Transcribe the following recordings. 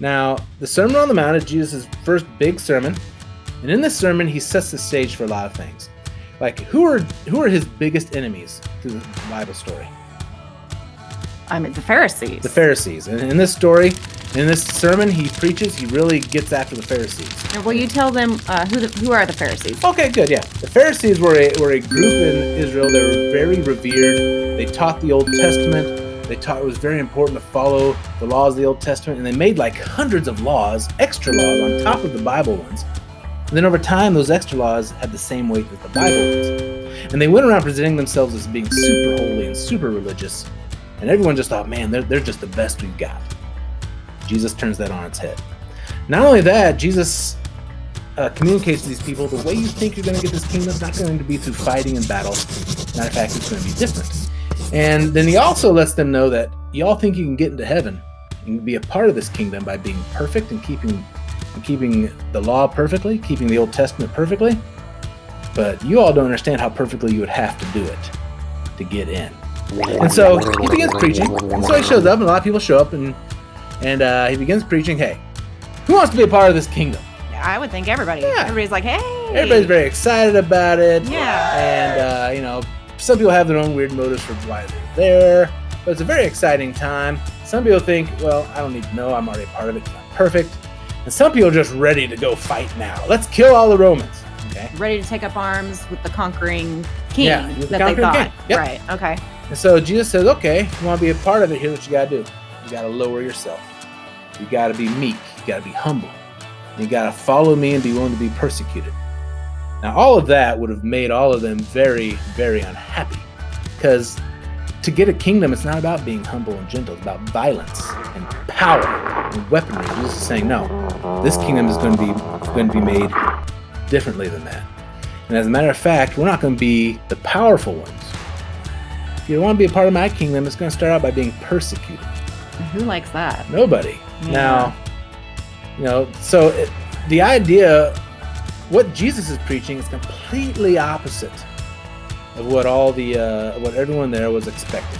Now, the Sermon on the Mount is Jesus' first big sermon, and in this sermon, he sets the stage for a lot of things. Like, who are his biggest enemies through the Bible story? The Pharisees. The Pharisees. And in this story, in this sermon he preaches, he really gets after the Pharisees. And will you tell them who are the Pharisees? Okay, good, yeah. The Pharisees were a group in Israel that were very revered. They taught the Old Testament. They taught it was very important to follow the laws of the Old Testament, and they made like hundreds of laws, extra laws, on top of the Bible ones. And then over time, those extra laws had the same weight as the Bible ones. And they went around presenting themselves as being super holy and super religious. And everyone just thought, man, they're just the best we've got. Jesus turns that on its head. Not only that, Jesus communicates to these people, the way you think you're going to get this kingdom is not going to be through fighting and battle. Matter of fact, it's going to be different. And then he also lets them know that y'all think you can get into heaven and be a part of this kingdom by being perfect and keeping the law perfectly, keeping the Old Testament perfectly. But you all don't understand how perfectly you would have to do it to get in. And so he begins preaching, and so he shows up, and a lot of people show up, and he begins preaching, hey, who wants to be a part of this kingdom? I would think everybody. Yeah. Everybody's like, hey. Everybody's very excited about it. Yeah. And, some people have their own weird motives for why they're there, but it's a very exciting time. Some people think, well, I don't need to know, I'm already a part of it, because I'm perfect. And some people are just ready to go fight now. Let's kill all the Romans. Okay. Ready to take up arms with the conquering king the that conquering they thought. king. Yep. Right, okay. And so Jesus says, okay, if you want to be a part of it, here's what you got to do. You got to lower yourself. You got to be meek. You got to be humble. You got to follow me and be willing to be persecuted. Now, all of that would have made all of them very, very unhappy, because to get a kingdom, it's not about being humble and gentle. It's about violence and power and weaponry. Jesus is saying, no, this kingdom is going to be made differently than that. And as a matter of fact, we're not going to be the powerful ones. If you want to be a part of my kingdom, it's going to start out by being persecuted. Who likes that? Nobody. Yeah. Now, the idea, what Jesus is preaching is completely opposite of what what everyone there was expecting.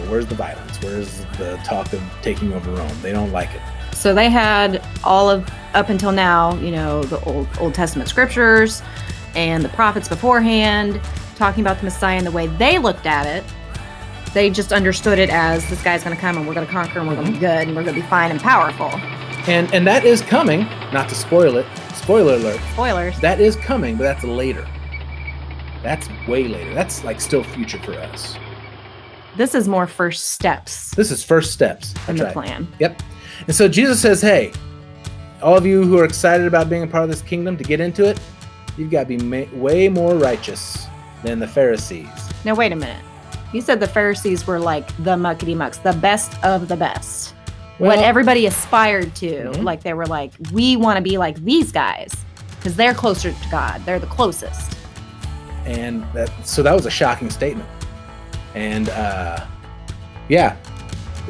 Where's the violence? Where's the talk of taking over Rome? They don't like it. So they had all of, up until now, the Old Testament scriptures and the prophets beforehand, talking about the Messiah and the way they looked at it. They just understood it as this guy's going to come and we're going to conquer and we're going to be good and we're going to be fine and powerful. And that is coming, not to spoil it. Spoiler alert. Spoilers. That is coming, but that's later. That's way later. That's like still future for us. This is more first steps. This is first steps. In That's the right. plan. Yep. And so Jesus says, hey, all of you who are excited about being a part of this kingdom, to get into it, you've got to be way more righteous than the Pharisees. Now, wait a minute. You said the Pharisees were like the muckety-mucks, the best of the best. Well, what everybody aspired to. Mm-hmm. Like, they were like, we want to be like these guys because they're closer to God. They're the closest. And that was a shocking statement. And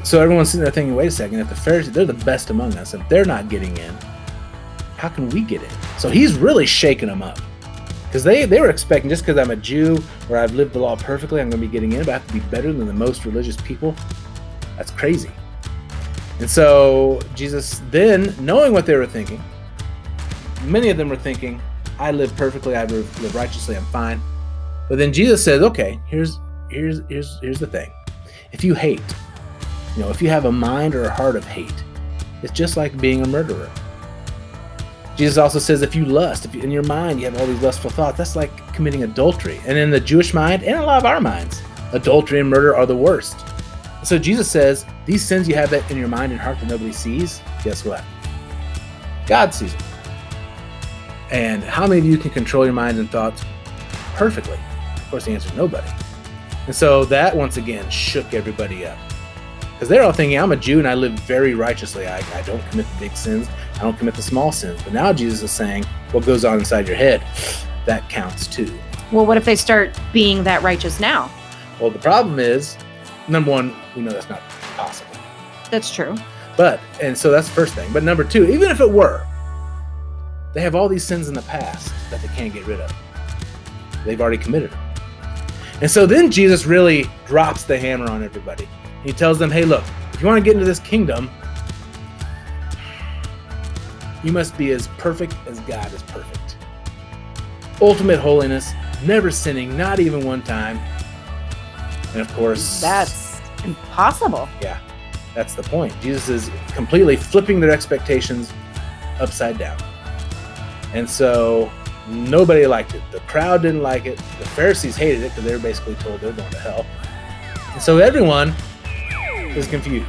so everyone's sitting there thinking, wait a second, if the Pharisees, they're the best among us, if they're not getting in, how can we get in? So he's really shaking them up. Because they were expecting, just because I'm a Jew or I've lived the law perfectly, I'm going to be getting in, but I have to be better than the most religious people. That's crazy. And so Jesus then, knowing what they were thinking, many of them were thinking, I live perfectly, I live righteously, I'm fine. But then Jesus says, okay, here's the thing. If you hate, if you have a mind or a heart of hate, it's just like being a murderer. Jesus also says if you lust, if in your mind you have all these lustful thoughts, that's like committing adultery. And in the Jewish mind, and a lot of our minds, adultery and murder are the worst. So Jesus says, these sins you have that in your mind and heart that nobody sees, guess what? God sees it. And how many of you can control your minds and thoughts perfectly? Of course, the answer is nobody. And so that, once again, shook everybody up. Because they're all thinking, I'm a Jew and I live very righteously. I don't commit the big sins. I don't commit the small sins. But now Jesus is saying, what goes on inside your head, that counts too. Well, what if they start being that righteous now? Well, the problem is, number one, we know that's not possible. That's true. And so that's the first thing. But number two, even if it were, they have all these sins in the past that they can't get rid of. They've already committed them. And so then Jesus really drops the hammer on everybody. He tells them, hey, look, if you want to get into this kingdom, You must be as perfect as God is perfect. Ultimate holiness, never sinning, not even one time. And of course, That's impossible. yeah, that's the point. Jesus is completely flipping their expectations upside down. And so nobody liked it. The crowd didn't like it. The Pharisees hated it because they were basically told they're going to hell. And so everyone is confused.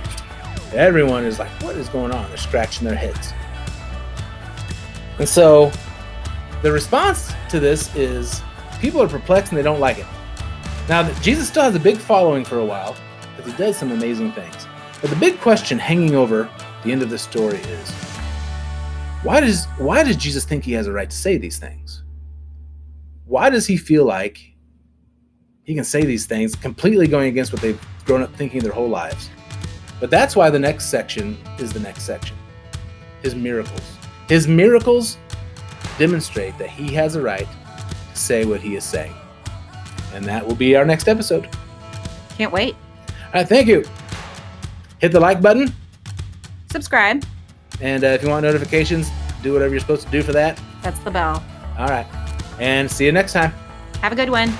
Everyone is like, what is going on? They're scratching their heads. And so the response to this is people are perplexed and they don't like it. Now, Jesus still has a big following for a while because he does some amazing things. But the big question hanging over the end of this story is, why does Jesus think he has a right to say these things? Why does he feel like he can say these things completely going against what they've grown up thinking their whole lives? But that's why the next section is the next section. His miracles. His miracles demonstrate that he has a right to say what he is saying. And that will be our next episode. Can't wait. All right, thank you. Hit the like button. Subscribe. And if you want notifications, do whatever you're supposed to do for that. That's the bell. All right. And see you next time. Have a good one.